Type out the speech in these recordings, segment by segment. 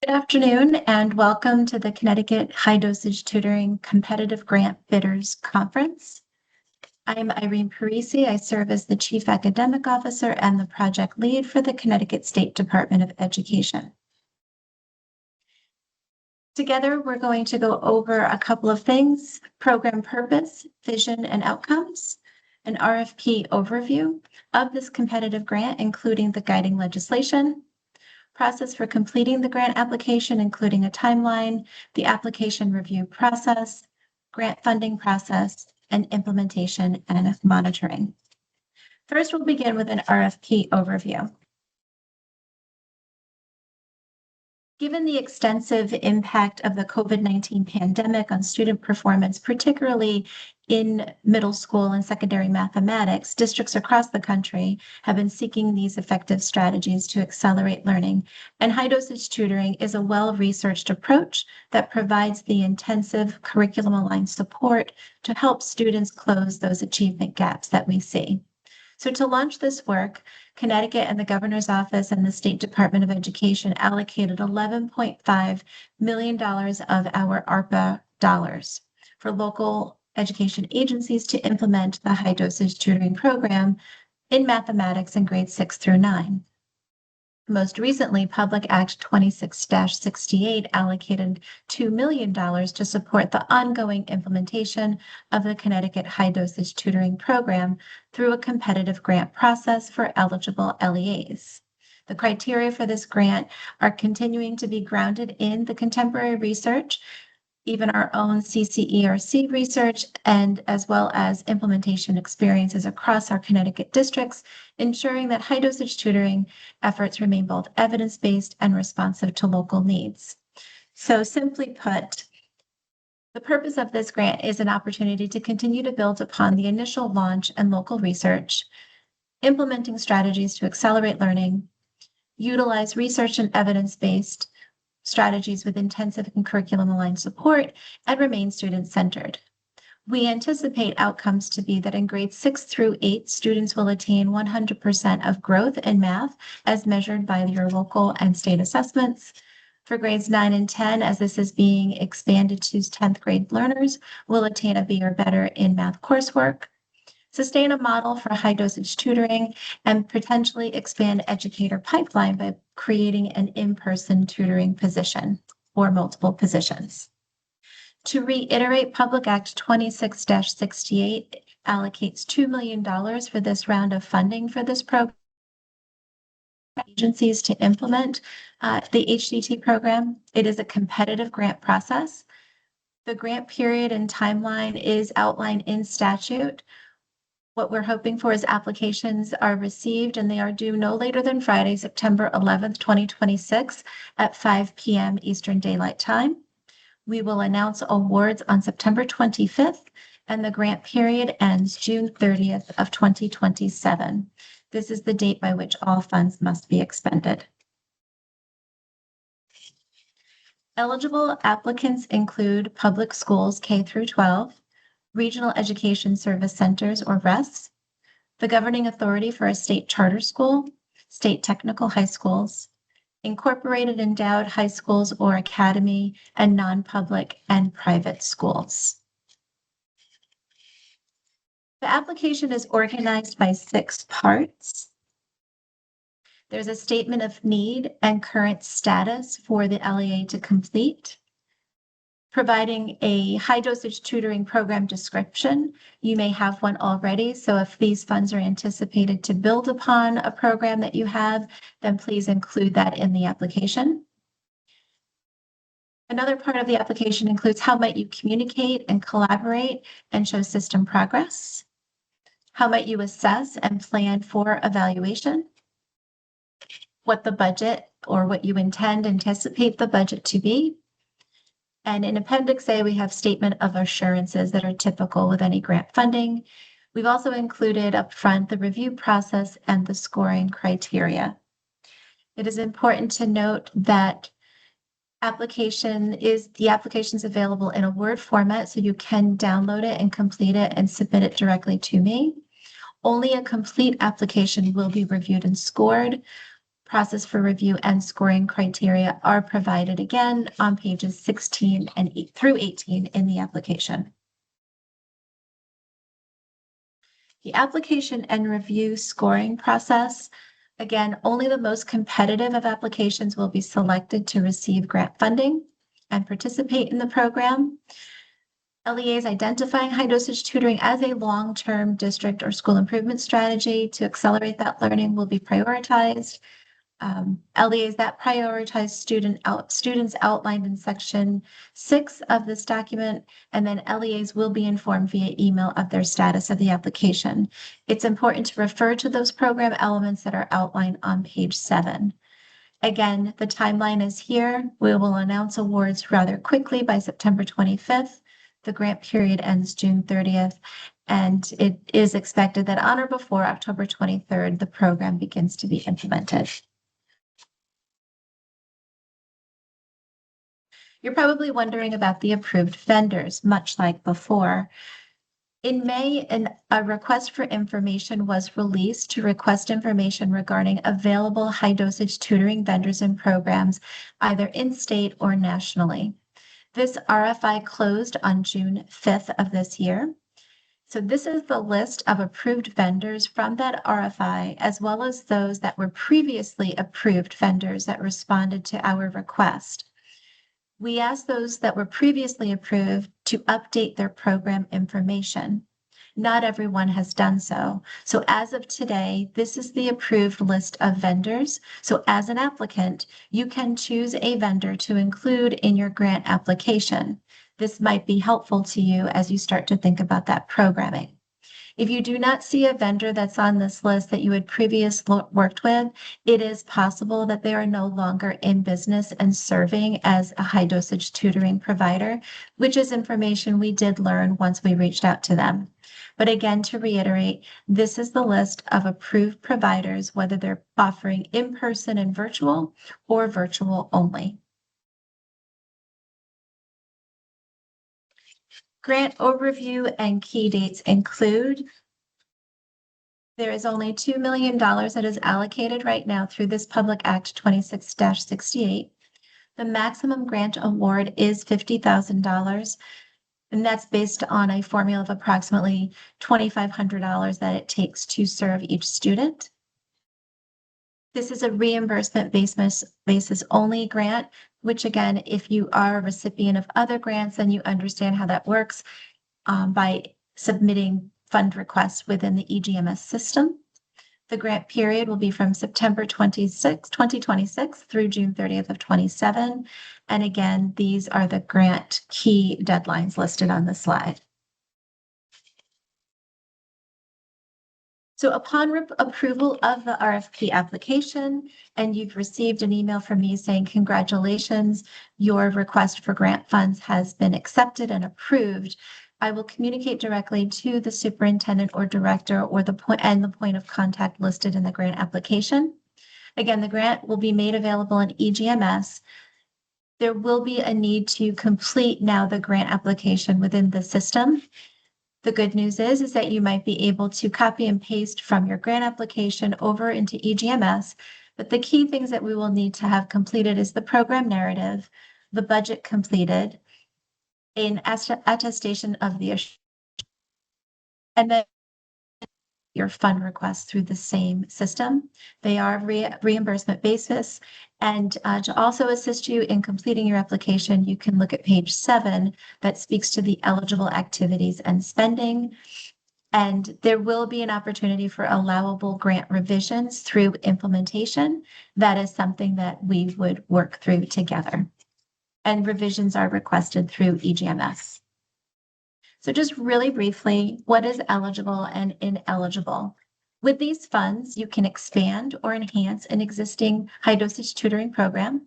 Good afternoon and welcome to the Connecticut High Dosage Tutoring Competitive Grant Bidders Conference. I'm Irene Parisi. I serve as the Chief Academic Officer and the project lead for the Connecticut State Department of Education. Together, we're going to go over a couple of things: program purpose, vision, and outcomes, an RFP overview of this competitive grant, including the guiding legislation, process for completing the grant application, including a timeline, the application review process, grant funding process, and implementation and monitoring. First, we'll begin with an RFP overview. Given the extensive impact of the COVID-19 pandemic on student performance, particularly in middle school and secondary mathematics, districts across the country have been seeking these effective strategies to accelerate learning. And high dosage tutoring is a well-researched approach that provides the intensive curriculum-aligned support to help students close those achievement gaps that we see. So to launch this work, Connecticut and the Governor's Office and the State Department of Education allocated $11.5 million of our ARPA dollars for local education agencies to implement the high dosage tutoring program in mathematics in grades 6 through 9. Most recently, Public Act 26-68 allocated $2 million to support the ongoing implementation of the Connecticut High Dosage Tutoring Program through a competitive grant process for eligible LEAs. The criteria for this grant are continuing to be grounded in the contemporary research, even our own CCERC research, and as well as implementation experiences across our Connecticut districts, ensuring that high dosage tutoring efforts remain both evidence-based and responsive to local needs. So simply put, the purpose of this grant is an opportunity to continue to build upon the initial launch and local research, implementing strategies to accelerate learning, utilize research and evidence-based strategies with intensive and curriculum-aligned support, and remain student-centered. We anticipate outcomes to be that in grades 6 through 8, students will attain 100% of growth in math as measured by your local and state assessments. For grades 9 and 10, as this is being expanded to 10th grade learners, will attain a B or better in math coursework, sustain a model for high dosage tutoring, and potentially expand educator pipeline by creating an in-person tutoring position or multiple positions. To reiterate, Public Act 26-68 allocates $2 million for this round of funding for this program. Agencies to implement the HDT program. It is a competitive grant process. The grant period and timeline is outlined in statute. What we're hoping for is applications are received and they are due no later than Friday, September 11th, 2026 at 5 p.m. Eastern Daylight Time. We will announce awards on September 25th and the grant period ends June 30th of 2027. This is the date by which all funds must be expended. Eligible applicants include public schools K through 12, Regional Education Service Centers, or RESs, the governing authority for a state charter school, state technical high schools, incorporated endowed high schools or academy, and non-public and private schools. The application is organized by 6 parts. There's a statement of need and current status for the LEA to complete, providing a high dosage tutoring program description. You may have one already, so if these funds are anticipated to build upon a program that you have, then please include that in the application. Another part of the application includes how might you communicate and collaborate and show system progress. How might you assess and plan for evaluation? What the budget or what you anticipate the budget to be. And in Appendix A, we have statement of assurances that are typical with any grant funding. We've also included up front the review process and the scoring criteria. It is important to note that the application is available in a Word format, so you can download it and complete it and submit it directly to me. Only a complete application will be reviewed and scored. process for review and scoring criteria are provided again on pages 16 and 8 through 18 in the application. The application and review scoring process, again, only the most competitive of applications will be selected to receive grant funding and participate in the program. LEAs identifying high dosage tutoring as a long-term district or school improvement strategy to accelerate that learning will be prioritized. LEAs that prioritize students outlined in section 6 of this document, and then LEAs will be informed via email of their status of the application. It's important to refer to those program elements that are outlined on page 7. Again, the timeline is here. We will announce awards rather quickly by September 25th. The grant period ends June 30th, and it is expected that on or before October 23rd, the program begins to be implemented. You're probably wondering about the approved vendors, much like before. In May, a request for information was released to request information regarding available high dosage tutoring vendors and programs, either in state or nationally. This RFI closed on June 5th of this year. So this is the list of approved vendors from that RFI, as well as those that were previously approved vendors that responded to our request. We asked those that were previously approved to update their program information. Not everyone has done so. So as of today, this is the approved list of vendors. So as an applicant, you can choose a vendor to include in your grant application. This might be helpful to you as you start to think about that programming. If you do not see a vendor that's on this list that you had previously worked with, it is possible that they are no longer in business and serving as a high dosage tutoring provider, which is information we did learn once we reached out to them. But again, to reiterate, this is the list of approved providers, whether they're offering in-person and virtual or virtual only. Grant overview and key dates include: there is only $2 million that is allocated right now through this Public Act 26-68. The maximum grant award is $50,000, and that's based on a formula of approximately $2,500 that it takes to serve each student. This is a reimbursement basis only grant, which again, if you are a recipient of other grants, then you understand how that works by submitting fund requests within the EGMS system. The grant period will be from September 26, 2026 through June 30th of 27. And again, these are the grant key deadlines listed on the slide. So upon approval of the RFP application, and you've received an email from me saying, congratulations, your request for grant funds has been accepted and approved, I will communicate directly to the superintendent or director or the point of contact listed in the grant application. Again, the grant will be made available in EGMS. There will be a need to complete now the grant application within the system. The good news is that you might be able to copy and paste from your grant application over into EGMS, but the key things that we will need to have completed is the program narrative, the budget completed, an attestation of the, and then your fund requests through the same system. They are reimbursement basis. And to also assist you in completing your application, you can look at page 7 that speaks to the eligible activities and spending. And there will be an opportunity for allowable grant revisions through implementation. That is something that we would work through together. And revisions are requested through EGMS. So just really briefly, what is eligible and ineligible? With these funds, you can expand or enhance an existing high dosage tutoring program,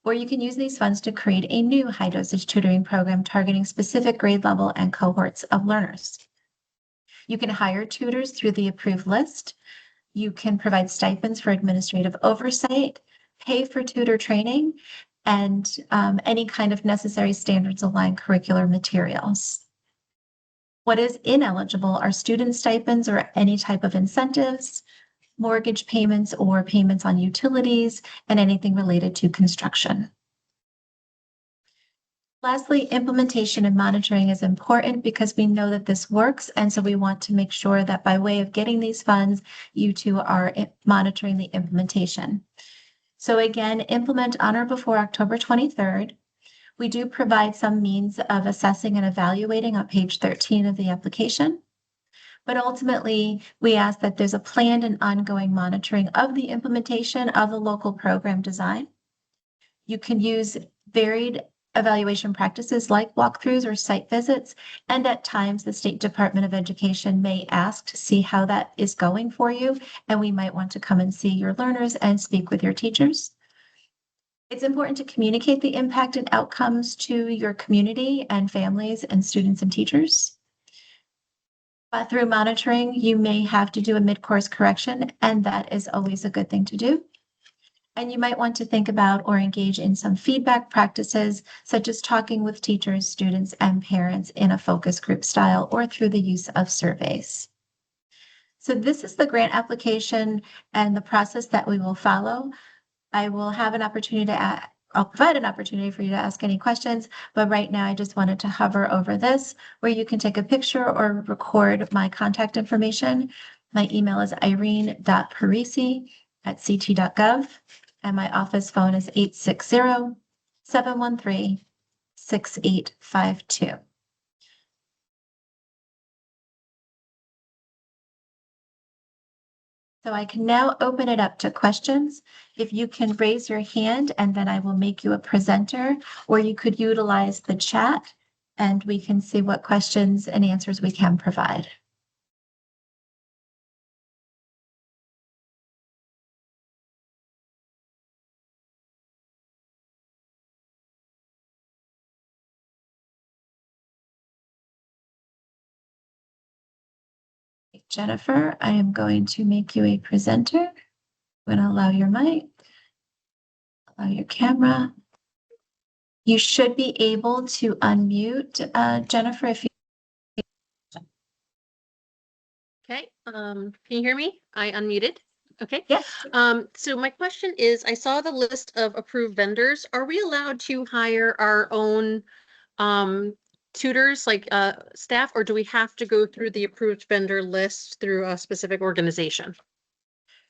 or you can use these funds to create a new high dosage tutoring program targeting specific grade level and cohorts of learners. You can hire tutors through the approved list. You can provide stipends for administrative oversight, pay for tutor training, and any kind of necessary standards aligned curricular materials. What is ineligible are student stipends or any type of incentives, mortgage payments or payments on utilities, and anything related to construction. Lastly, implementation and monitoring is important because we know that this works. And so we want to make sure that by way of getting these funds, you two are monitoring the implementation. So again, implement on or before October 23rd. We do provide some means of assessing and evaluating on page 13 of the application. But ultimately, we ask that there's a planned and ongoing monitoring of the implementation of the local program design. You can use varied evaluation practices like walkthroughs or site visits, and at times the State Department of Education may ask to see how that is going for you, and we might want to come and see your learners and speak with your teachers. It's important to communicate the impact and outcomes to your community and families and students and teachers. Through monitoring, you may have to do a mid-course correction, and that is always a good thing to do. And you might want to think about or engage in some feedback practices, such as talking with teachers, students, and parents in a focus group style or through the use of surveys. So this is the grant application and the process that we will follow. I will have an opportunity to I'll provide an opportunity for you to ask any questions, but right now I just wanted to hover over this where you can take a picture or record my contact information. My email is irene.parisi@ct.gov. And my office phone is 860-713-6852. So I can now open it up to questions. If you can raise your hand and then I will make you a presenter, or you could utilize the chat and we can see what questions and answers we can provide. Jennifer, I am going to make you a presenter. I'm going to allow your mic, allow your camera. You should be able to unmute, Jennifer, if you. Okay, can you hear me? I unmuted. Okay. Yes. So my question is, I saw the list of approved vendors. Are we allowed to hire our own tutors, like staff, or do we have to go through the approved vendor list through a specific organization?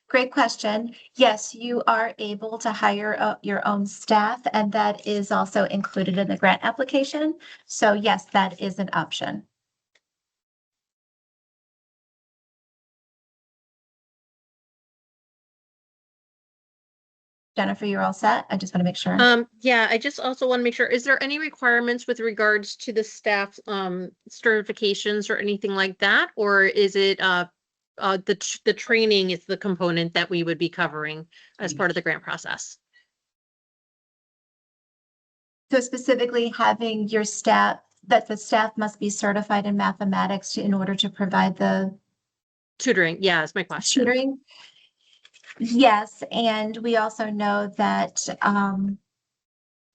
Great question. Yes, you are able to hire your own staff, and that is also included in the grant application. So yes, that is an option. Jennifer, you're all set? I just want to make sure. Yeah, I just also want to make sure, is there any requirements with regards to the staff certifications or anything like that? Or is it the training is the component that we would be covering as part of the grant process? So specifically having your staff, that the staff must be certified in mathematics in order to provide the Tutoring, yeah, is my question. tutoring. Yes, and we also know that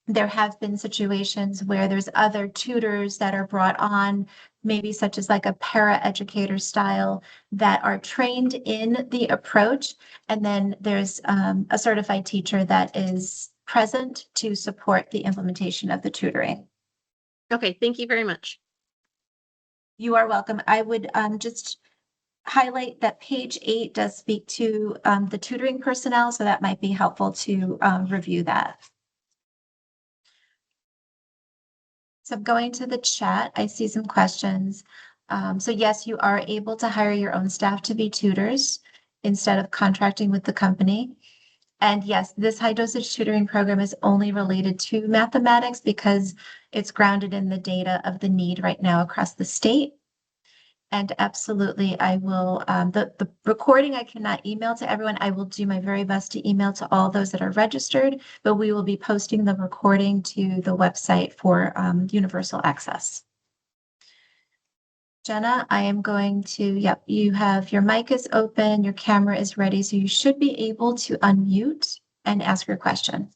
there have been situations where there's other tutors that are brought on, maybe such as like a para-educator style, that are trained in the approach. And then there's a certified teacher that is present to support the implementation of the tutoring. Okay, thank you very much. You are welcome. I would just highlight that page 8 does speak to the tutoring personnel, so that might be helpful to review that. So going to the chat, I see some questions. So yes, you are able to hire your own staff to be tutors instead of contracting with the company. And yes, this high dosage tutoring program is only related to mathematics because it's grounded in the data of the need right now across the state. And absolutely, I will, the recording I cannot email to everyone. I will do my very best to email to all those that are registered, but we will be posting the recording to the website for universal access. Jenna, I am going to, yep, you have, your mic is open, your camera is ready, so you should be able to unmute and ask your question.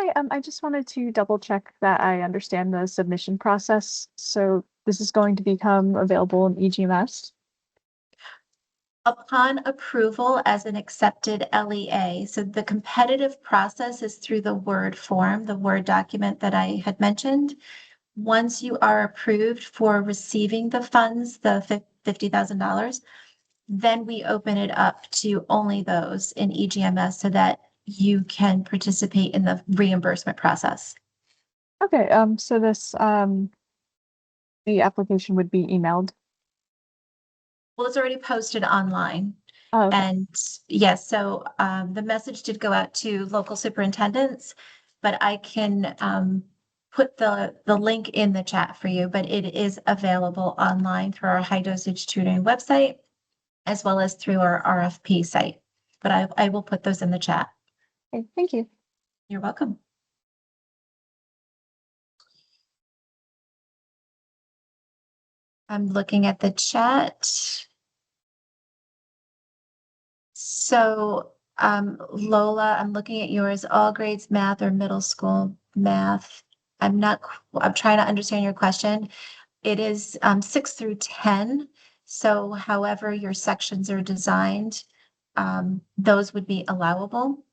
Hi, I just wanted to double check that I understand the submission process. So this is going to become available in EGMS? Upon approval as an accepted LEA, so the competitive process is through the Word form, the Word document that I had mentioned. Once you are approved for receiving the funds, the $50,000, then we open it up to only those in EGMS so that you can participate in the reimbursement process. Okay, so this the application would be emailed. Well, it's already posted online. Oh, okay. And yes, so the message did go out to local superintendents, but I can put the link in the chat for you, but it is available online through our high dosage tutoring website, as well as through our RFP site. But I will put those in the chat. Okay, thank you. You're welcome. I'm looking at the chat. So, Lola, I'm looking at yours, all grades math or middle school math. I'm trying to understand your question. It is 6 through 10. So however your sections are designed, those would be allowable.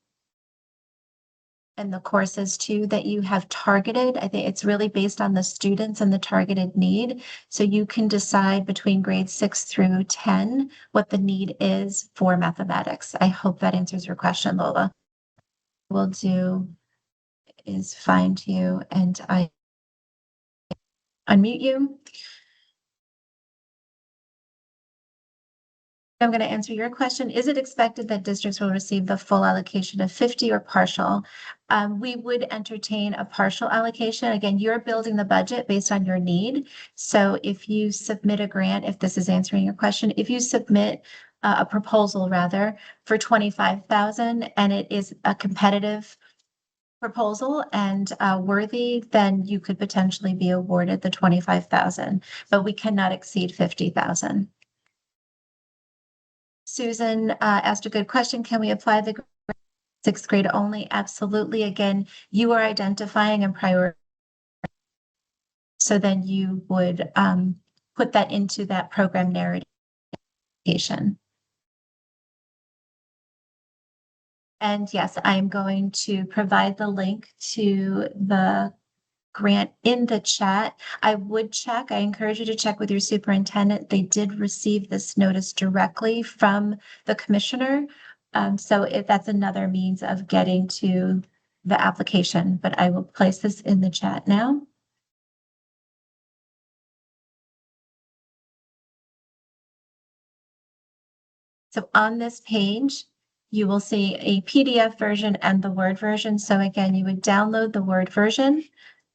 And the courses too that you have targeted, I think it's really based on the students and the targeted need. So you can decide between grades 6 through 10 what the need is for mathematics. I hope that answers your question, Lola. What we'll do is find you and I unmute you. I'm going to answer your question. Is it expected that districts will receive the full allocation of 50 or partial? We would entertain a partial allocation. Again, you're building the budget based on your need. So if you submit a grant, if this is answering your question, if you submit a proposal rather for 25,000 and it is a competitive proposal and worthy, then you could potentially be awarded the 25,000, but we cannot exceed 50,000. Susan asked a good question. Can we apply the sixth grade only? Absolutely. Again, you are identifying and prioritizing. So then you would put that into that program narrative. And yes, I'm going to provide the link to the grant in the chat. I would check, I encourage you to check with your superintendent. They did receive this notice directly from the commissioner. So if that's another means of getting to the application, but I will place this in the chat now. So on this page, you will see a PDF version and the Word version. So again, you would download the Word version,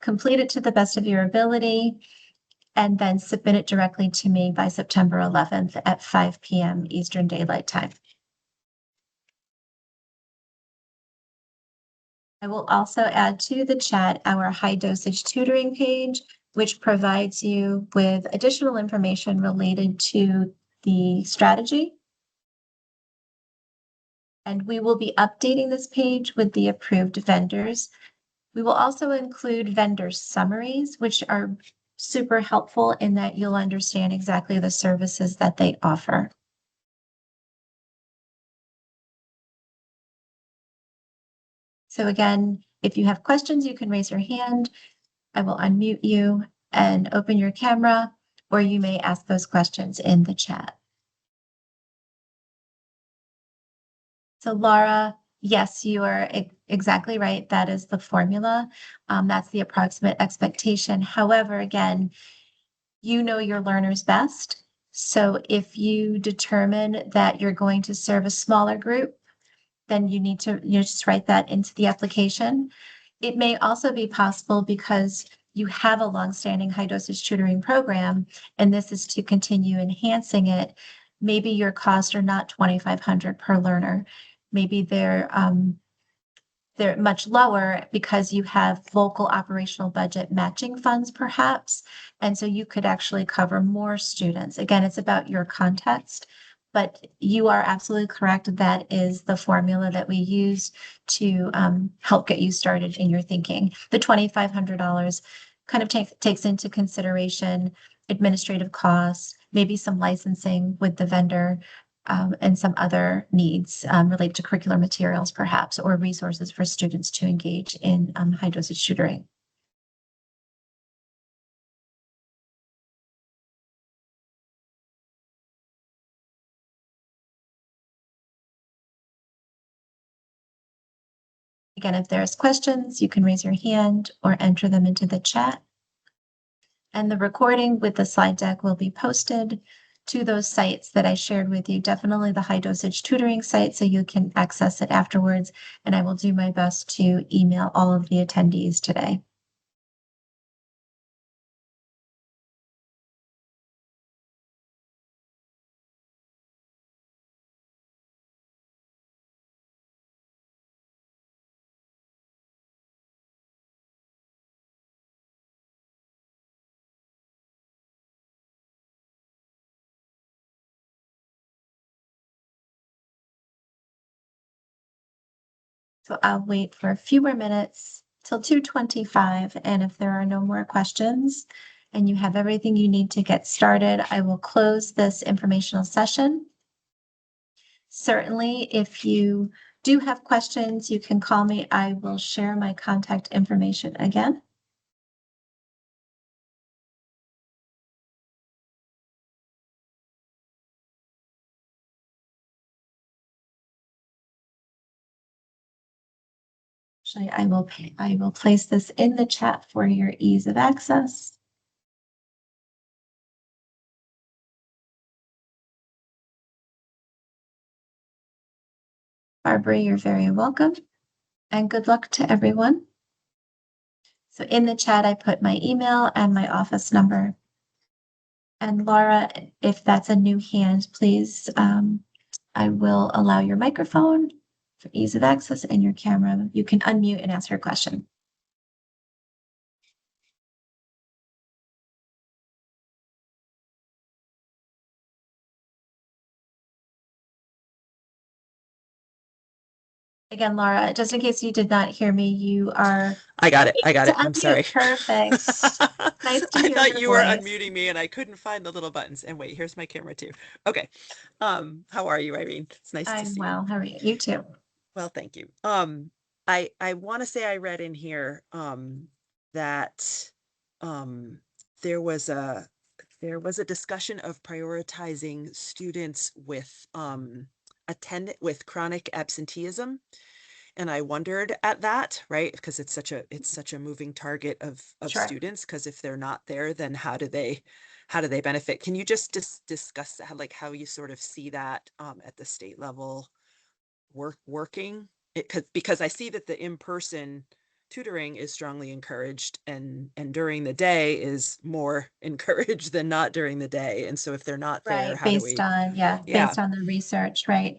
complete it to the best of your ability, and then submit it directly to me by September 11th at 5 p.m. Eastern Daylight Time. I will also add to the chat our high dosage tutoring page, which provides you with additional information related to the strategy. And we will be updating this page with the approved vendors. We will also include vendor summaries, which are super helpful in that you'll understand exactly the services that they offer. So again, if you have questions, you can raise your hand. I will unmute you and open your camera, or you may ask those questions in the chat. So Laura, yes, you are exactly right. That is the formula. That's the approximate expectation. However, again, you know your learners best. So if you determine that you're going to serve a smaller group, then you need to just write that into the application. It may also be possible because you have a longstanding high dosage tutoring program, and this is to continue enhancing it. Maybe your costs are not $2,500 per learner. Maybe they're much lower because you have local operational budget matching funds perhaps. And so you could actually cover more students. Again, it's about your context. But you are absolutely correct. That is the formula that we use to help get you started in your thinking. The $2,500 kind of takes into consideration administrative costs, maybe some licensing with the vendor, and some other needs related to curricular materials, perhaps, or resources for students to engage in high dosage tutoring. Again, if there's questions, you can raise your hand or enter them into the chat. And the recording with the slide deck will be posted to those sites that I shared with you, definitely the high dosage tutoring site, so you can access it afterwards. And I will do my best to email all of the attendees today. So I'll wait for a few more minutes till 2:25. And if there are no more questions and you have everything you need to get started, I will close this informational session. Certainly, if you do have questions, you can call me. I will share my contact information again. Actually, I will place this in the chat for your ease of access. Barbara, you're very welcome, and good luck to everyone. So in the chat, I put my email and my office number. And Laura, if that's a new hand, please, I will allow your microphone for ease of access and your camera. You can unmute and ask your question. Again, Laura, just in case you did not hear me, you are. I got it. I'm unmute. sorry. Perfect. Nice to I hear thought your you were voice. unmuting me and I couldn't find the little buttons. And wait, here's my camera too. Okay. How are you, Irene? It's nice to I'm see well. you. How are you? You too. Well, thank you. I want to say I read in here that there was a discussion of prioritizing students with with chronic absenteeism. And I wondered at that, right? Because it's such a moving target of Sure. students, because if they're not there, then how do they benefit? Can you just discuss that, like how you sort of see that at the state level working? Because I see that the in-person tutoring is strongly encouraged, and during the day is more encouraged than not during the day. And so if they're not there, Right, how do based we? on, Yeah. based on the research, right?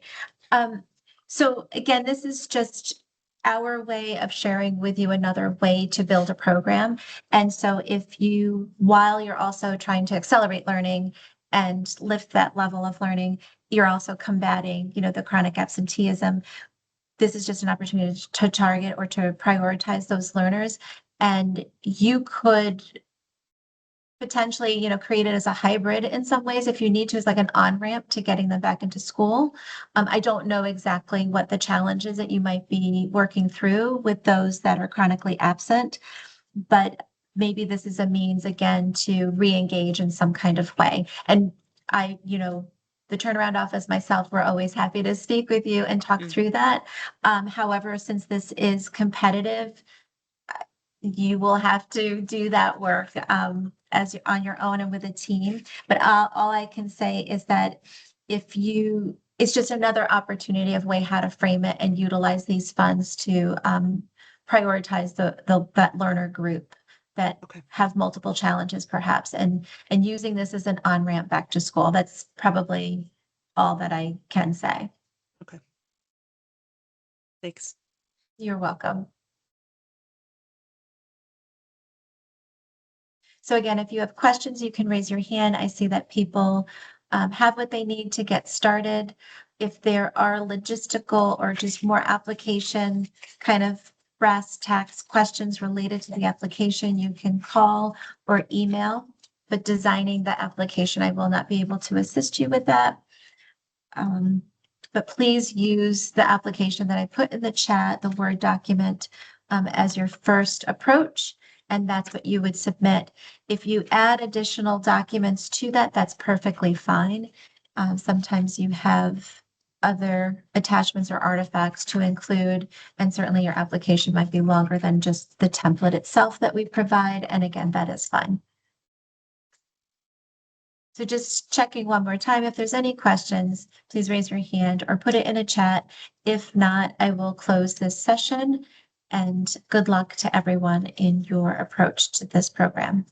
So again, this is just our way of sharing with you another way to build a program. And so if you, while you're also trying to accelerate learning and lift that level of learning, you're also combating, the chronic absenteeism. This is just an opportunity to target or to prioritize those learners. And you could potentially, create it as a hybrid in some ways if you need to, as like an on-ramp to getting them back into school. I don't know exactly what the challenges that you might be working through with those that are chronically absent, but maybe this is a means again to re-engage in some kind of way. And the turnaround office myself, we're always happy to speak with you and talk through that. However, since this is competitive, you will have to do that work as you're on your own and with a team. But all I can say is that it's just another opportunity of way how to frame it and utilize these funds to prioritize that learner group that Okay. have multiple challenges perhaps, and using this as an on-ramp back to school. That's probably all that I can say. Okay. Thanks. You're welcome. So again, if you have questions, you can raise your hand. I see that people have what they need to get started. If there are logistical or just more application kind of brass tacks questions related to the application, you can call or email. But designing the application, I will not be able to assist you with that. But please use the application that I put in the chat, the Word document, as your first approach. And that's what you would submit. If you add additional documents to that, that's perfectly fine. Sometimes you have other attachments or artifacts to include, and certainly your application might be longer than just the template itself that we provide. And again, that is fine. So just checking one more time, if there's any questions, please raise your hand or put it in a chat. If not, I will close this session, and good luck to everyone in your approach to this program.